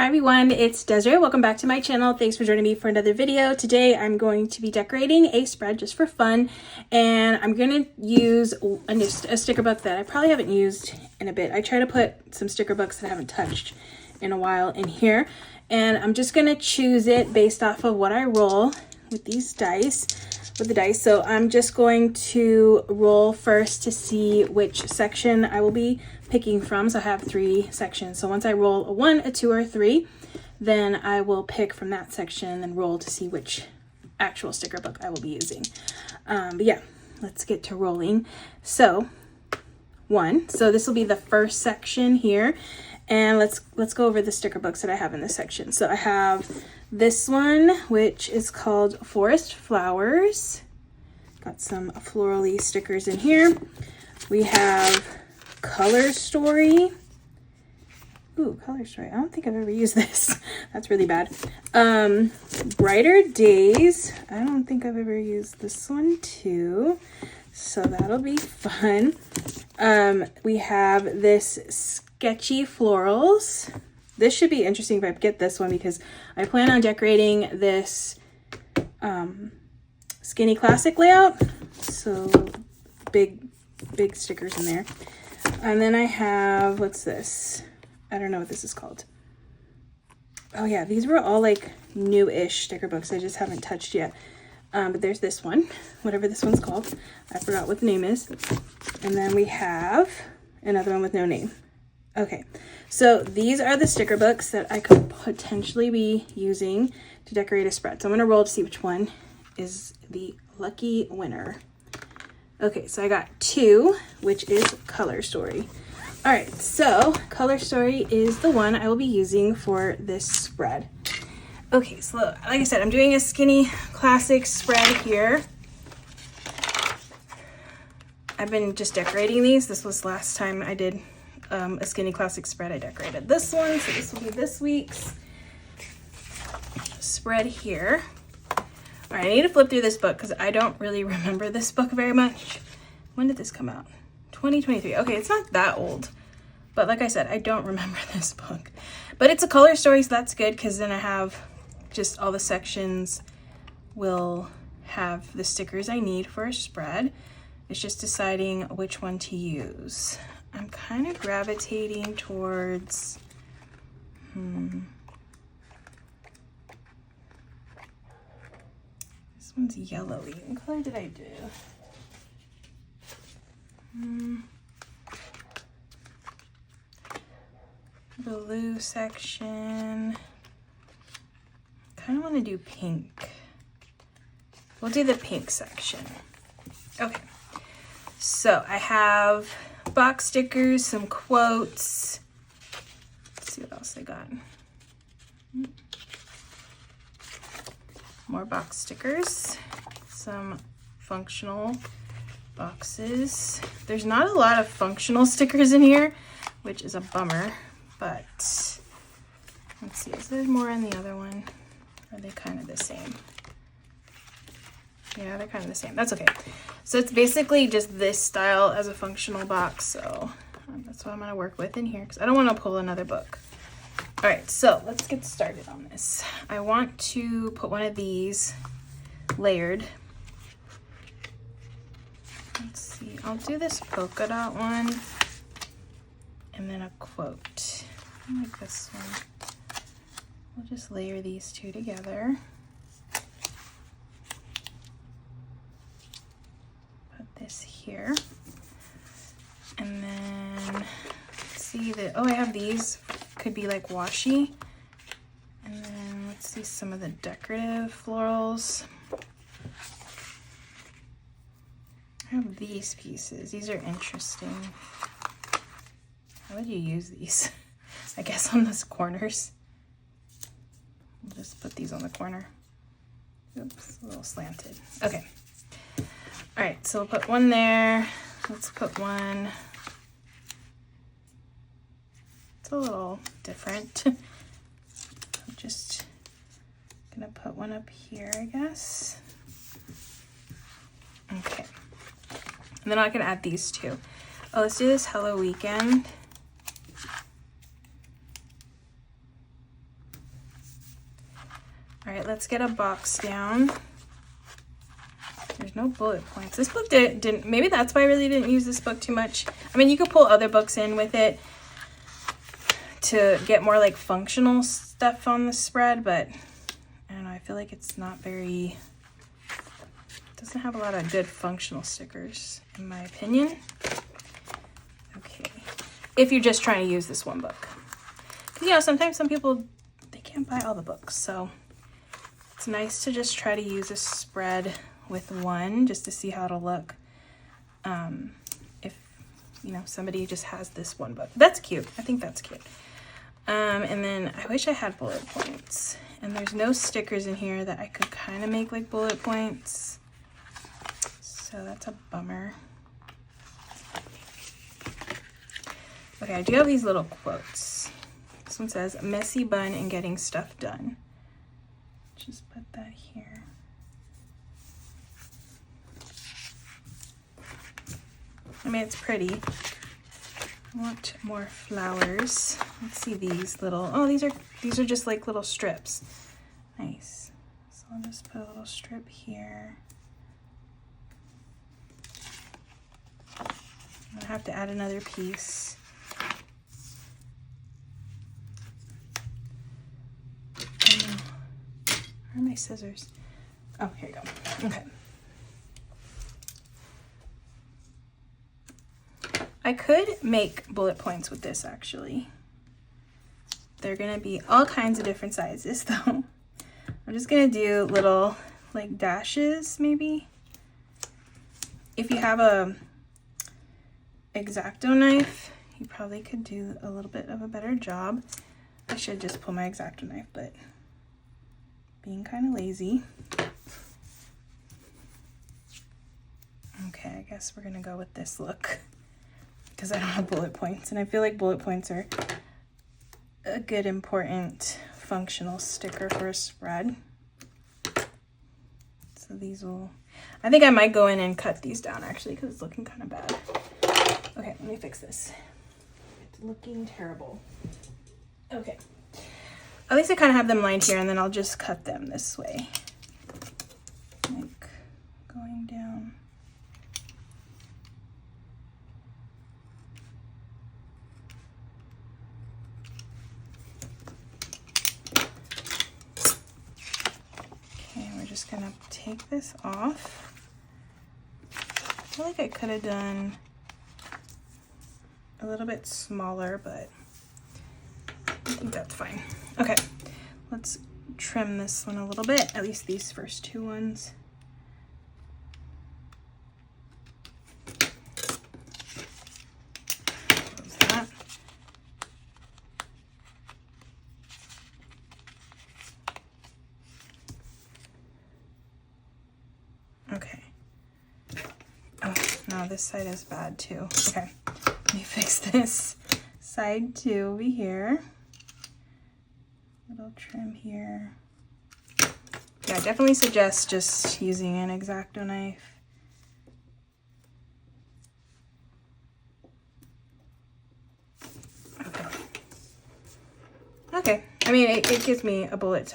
everyone, it's Desiree. Welcome back to my channel. Thanks for joining me for another video. Today I'm going to be decorating a spread just for fun, and I'm going to use a sticker book that I probably haven't used in a bit. I try to put some sticker books that I haven't touched in a while in here, and I'm just going to choose it based off of what I roll with these dice, So I'm just going to roll first to see which section I will be picking from. So I have 3 sections. So once I roll a 1, a 2, or a 3, then I will pick from that section and then roll to see which actual sticker book I will be using. But yeah, let's get to rolling. So 1. So this will be the first section here. And let's go over the sticker books that I have in this section. So I have this one, which is called Forest Flowers. Got some florally stickers in here. We have Color Story. Ooh, Color Story. I don't think I've ever used this. That's really bad. Brighter Days. I don't think I've ever used this one too. So that'll be fun. We have this Sketchy Florals. This should be interesting if I get this one because I plan on decorating this Skinny Classic layout. So big stickers in there. And then I have, what's this? I don't know what this is called. Oh yeah, these were all like new-ish sticker books I just haven't touched yet. But there's this one, whatever this one's called. I forgot what the name is. And then we have another one with no name. Okay, so these are the sticker books that I could potentially be using to decorate a spread. So I'm going to roll to see which one is the lucky winner. Okay, so I got 2, which is Color Story. All right, so Color Story is the one I will be using for this spread. Okay, so like I said, I'm doing a Skinny Classic spread here. I've been just decorating these. This was last time I did a Skinny Classic spread. I decorated this one, so this will be this week's spread here. All right, I need to flip through this book because I don't really remember this book very much. When did this come out? 2023. Okay, it's not that old, but like I said, I don't remember this book. But it's a color story, so that's good because then I have just all the sections will have the stickers I need for a spread. It's just deciding which one to use. I'm kind of gravitating towards, this one's yellowy. What color did I do? Blue section. Kind of want to do pink. We'll do the pink section. Okay. So I have box stickers, some quotes. Let's see what else I got. More box stickers, some functional boxes. There's not a lot of functional stickers in here, which is a bummer, but let's see, is there more in the other one? Are they kind of the same? Yeah, they're kind of the same. That's okay. So it's basically just this style as a functional box. So that's what I'm going to work with in here because I don't want to pull another book. All right, so let's get started on this. I want to put one of these layered. Let's see. I'll do this polka dot one and then a quote. I like this one. We'll just layer these 2 together. This here, and then let's see that. Oh, I have these. Could be like washi, and then let's see some of the decorative florals. I have these pieces. These are interesting. How would you use these? I guess on those corners. I'll just put these on the corner. Oops, a little slanted. Okay. All right, so we'll put one there. Let's put one. It's a little different. I'm just gonna put one up here, I guess. Okay. And then I can add these 2. Oh, let's do this Hello Weekend. All right, let's get a box down. There's no bullet points. This book didn't, maybe that's why I really didn't use this book too much. I mean, you could pull other books in with it to get more like functional stuff on the spread, but I don't know, I feel like it's not very, doesn't have a lot of good functional stickers in my opinion. Okay, if you're just trying to use this one book. Because, you know, sometimes some people, they can't buy all the books, so it's nice to just try to use a spread with one just to see how it'll look. If, you know, somebody just has this one book. That's cute. I think that's cute. And then I wish I had bullet points. And there's no stickers in here that I could kind of make like bullet points. So that's a bummer. Okay, I do have these little quotes. This one says, "Messy bun and getting stuff done." Just put that here. I mean, it's pretty. I want more flowers. Let's see these little, oh, these are just like little strips. Nice. So I'll just put a little strip here. I'm gonna have to add another piece. Where are my scissors? Oh, here you go. Okay. I could make bullet points with this actually. They're gonna be all kinds of different sizes though. I'm just gonna do little like dashes maybe. If you have a X-Acto knife, you probably could do a little bit of a better job. I should just pull my X-Acto knife, but being kind of lazy. Okay, I guess we're gonna go with this look because I don't have bullet points, and I feel like bullet points are a good, important, functional sticker for a spread. So these will, I think I might go in and cut these down actually because it's looking kind of bad. Okay, let me fix this. It's looking terrible. Okay. At least I kind of have them lined here, and then I'll just cut them this way. Like going down. Okay, we're just gonna take this off. I feel like I could have done a little bit smaller, but I think that's fine. Okay, let's trim this one a little bit, at least these first two ones. Close that. Okay. Oh, no, this side is bad too. Okay, let me fix this. Side two over here. Little trim here. Yeah, I definitely suggest just using an X-Acto knife. Okay. Okay. I mean, it gives me a bullet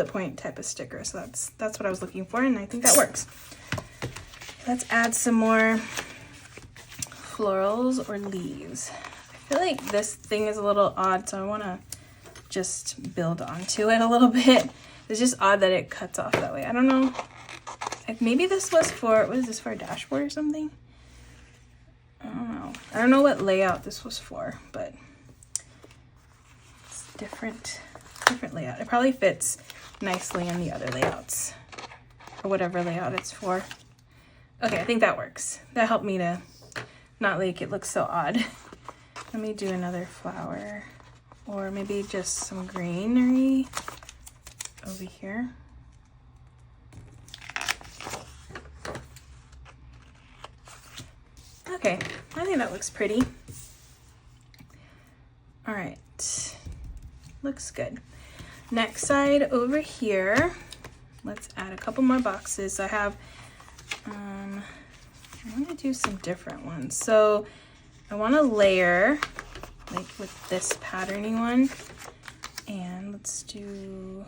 point type of sticker, so that's what I was looking for, and I think that works. Let's add some more florals or leaves. I feel like this thing is a little odd, so I want to just build onto it a little bit. It's just odd that it cuts off that way. I don't know. Like maybe this was for, what is this, for a dashboard or something? I don't know. I don't know what layout this was for, but it's different layout. It probably fits nicely in the other layouts or whatever layout it's for. Okay, I think that works. That helped me to not make it look so odd. Let me do another flower, or maybe just some greenery over here. Okay, I think that looks pretty. All right, looks good. Next side over here, let's add a couple more boxes. So I have, I want to do some different ones. So I want to layer like with this patterny one, and let's do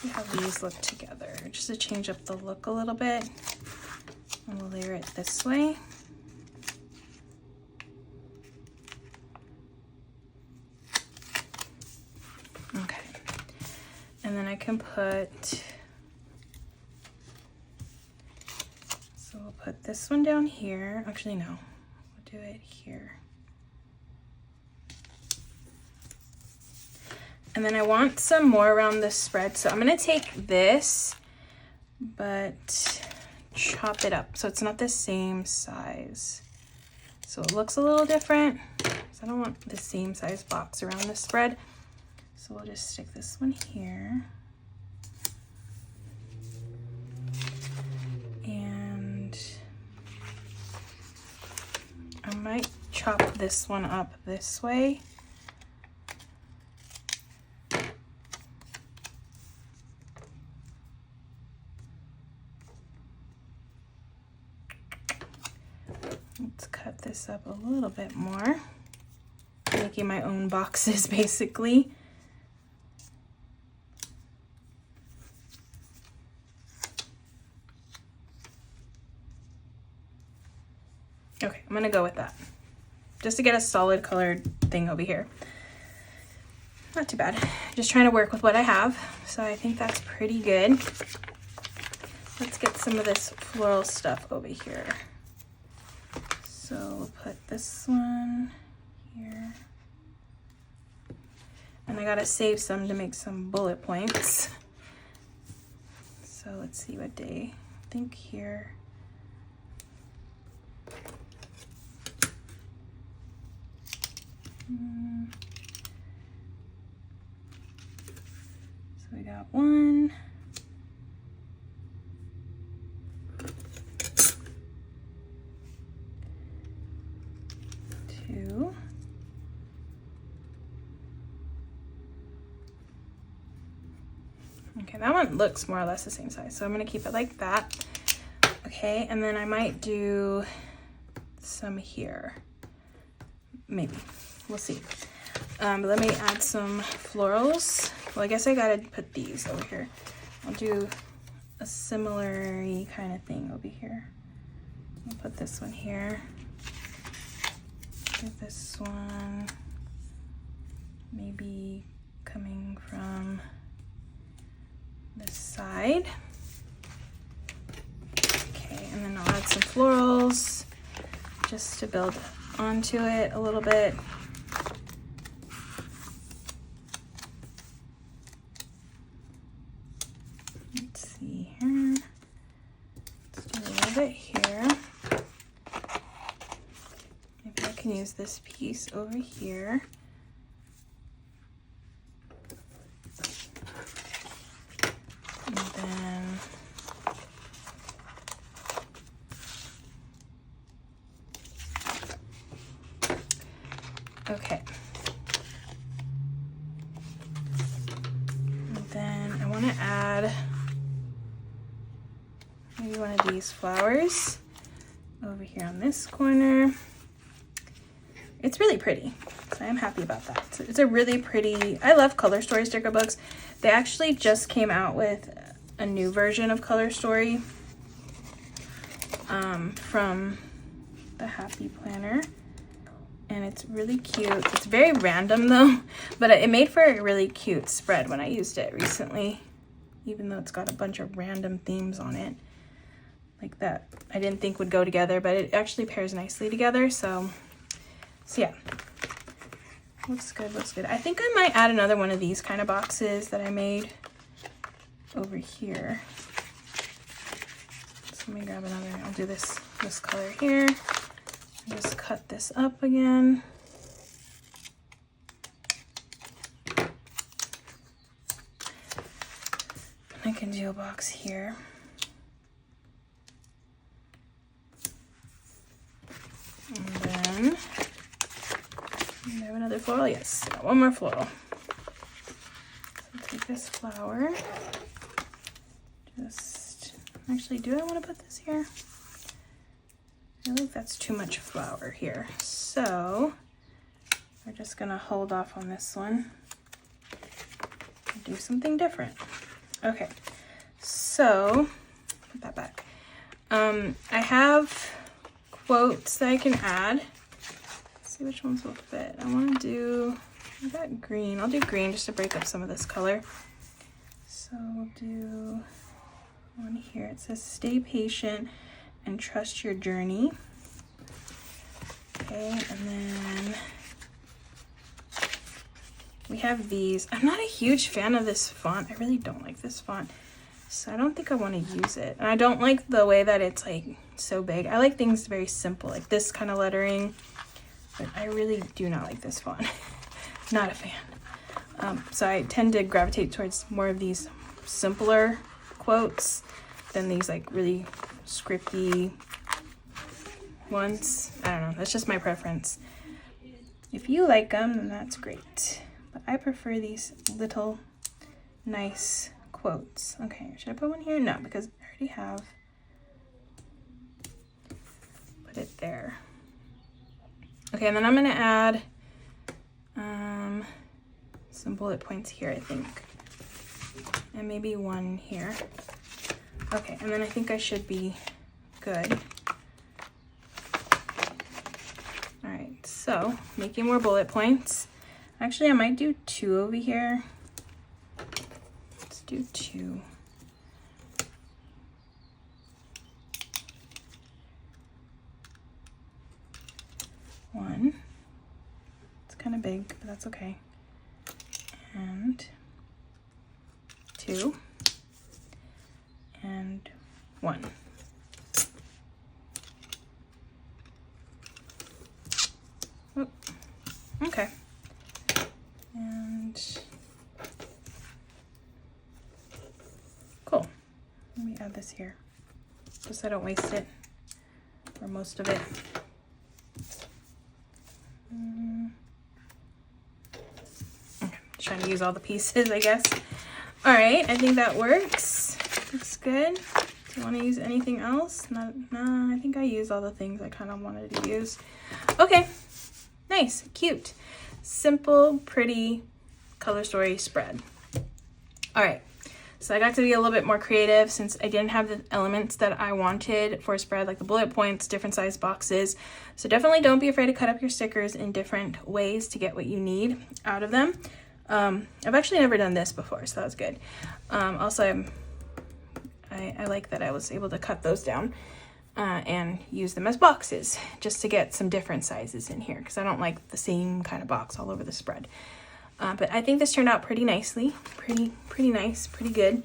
see how these look together, just to change up the look a little bit. And we'll layer it this way. Okay, and then I can put, so we'll put this one down here. Actually, no, we'll do it here. And then I want some more around the spread. So I'm gonna take this, but chop it up so it's not the same size. So it looks a little different. So I don't want the same size box around the spread. So we'll just stick this one here. And I might chop this one up this way. Let's cut this up a little bit more. Making my own boxes basically. Okay, I'm gonna go with that. Just to get a solid colored thing over here. Not too bad. Just trying to work with what I have. So I think that's pretty good. Let's get some of this floral stuff over here. So we'll put this one here. And I gotta save some to make some bullet points. So let's see what day. I think here. So we got 1, 2, okay, that one looks more or less the same size, so I'm gonna keep it like that. Okay, and then I might do some here, maybe. We'll see. But let me add some florals. Well, I guess I gotta put these over here. I'll do a similar kind of thing over here. I'll put this one here. Get this one maybe coming from this side. Okay, and then I'll add some florals just to build onto it a little bit. Let's see here. Let's do a little bit here. Maybe I can use this piece over here. And then okay. And then I want to add maybe one of these flowers over here on this corner. It's really pretty, so I'm happy about that. So it's a really pretty, I love Color Story sticker books. They actually just came out with a new version of Color Story from the Happy Planner. And it's really cute. It's very random though, but it made for a really cute spread when I used it recently, even though it's got a bunch of random themes on it like that I didn't think would go together, but it actually pairs nicely together. So yeah, looks good, looks good. I think I might add another one of these kind of boxes that I made over here. So let me grab another, I'll do this color here. Just cut this up again. I can do a box here. And then I have another floral. Yes, got one more floral. So take this flower. Just actually, do I want to put this here? I think that's too much flower here. So we're just gonna hold off on this one and do something different. Okay, so put that back. I have quotes that I can add. Let's see which ones will fit. I want to do, I got green. I'll do green just to break up some of this color. So we'll do one here. It says, stay patient and trust your journey. Okay, and then we have these. I'm not a huge fan of this font. I really don't like this font. So I don't think I want to use it. And I don't like the way that it's like so big. I like things very simple, like this kind of lettering. But I really do not like this font. Not a fan. So I tend to gravitate towards more of these simpler quotes than these like really scripty ones. I don't know. That's just my preference. If you like them, then that's great. But I prefer these little nice quotes. Okay, should I put one here? No, because I already have put it there. Okay, and then I'm gonna add some bullet points here, I think, and maybe one here. Okay, and then I think I should be good. All right, so making more bullet points. Actually, I might do 2 over here. Let's do 2. One. It's kind of big, but that's okay. And 2. And 1. Oh, okay. And cool. Let me add this here, just so I don't waste it, or most of it. Okay, trying to use all the pieces, I guess. All right, I think that works. Looks good. Do you want to use anything else? No, I think I used all the things I kind of wanted to use. Okay, nice, cute, simple, pretty color story spread. All right, so I got to be a little bit more creative since I didn't have the elements that I wanted for a spread, like the bullet points, different size boxes. So definitely don't be afraid to cut up your stickers in different ways to get what you need out of them. I've actually never done this before, so that was good. Also, I like that I was able to cut those down and use them as boxes just to get some different sizes in here, because I don't like the same kind of box all over the spread. But I think this turned out pretty nicely, pretty nice, pretty good.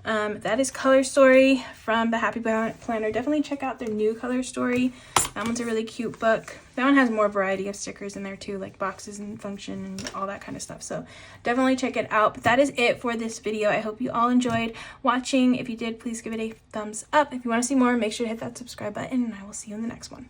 That is Color Story from the Happy Planner. Definitely check out their new Color Story. That one's a really cute book. That one has more variety of stickers in there too, like boxes and function and all that kind of stuff. So definitely check it out. But that is it for this video. I hope you all enjoyed watching. If you did, please give it a thumbs up. If you want to see more, make sure to hit that subscribe button, and I will see you in the next one.